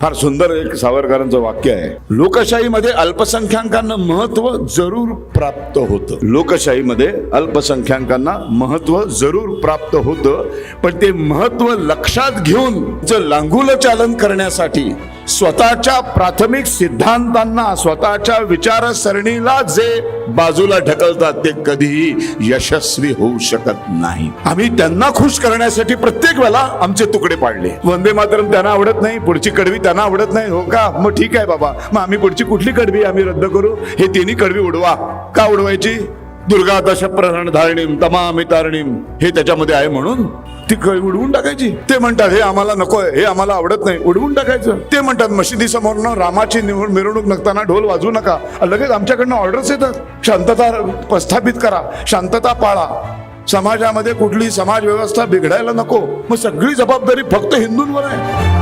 फार सुंदर एक सावरकरांचं वाक्य आहे, लोकशाहीमध्ये अल्पसंख्याकांना महत्व जरूर प्राप्त होतं. लोकशाहीमध्ये अल्पसंख्याकांना महत्व जरूर प्राप्त होतं, पण ते महत्व लक्षात घेऊन लांघुल चालन करण्यासाठी स्वतःच्या प्राथमिक सिद्धांतांना, स्वतःच्या विचारसरणीला जे बाजूला ढकलतात ते कधीही यशस्वी होऊ शकत नाही. आम्ही त्यांना खुश करण्यासाठी प्रत्येक वेळेला आमचे तुकडे पाडले. वंदे मातरम त्यांना आवडत नाही, पुढची कडवी त्यांना आवडत नाही, हो का, मग ठीक आहे बाबा, मग आम्ही पुढची कुठली कडवी आम्ही रद्द करू, हे तिन्ही कडवी उडवा. का उडवायची? दुर्गा दशप्रहरण धारणीम तमामी तारणीम हे त्याच्यामध्ये आहे म्हणून ती उडवून टाकायची. ते म्हणतात हे आम्हाला नकोय, हे आम्हाला आवडत नाही, उडवून टाकायचं. ते म्हणतात मशिदी समोरनं रामाची मिरवणूक नसताना ढोल वाजवू नका. लगेच आमच्याकडनं ऑर्डर्स येतात, शांतता प्रस्थापित करा, शांतता पाळा, समाजामध्ये कुठली समाज व्यवस्था बिघडायला नको. मग सगळी जबाबदारी फक्त हिंदूंवर आहे.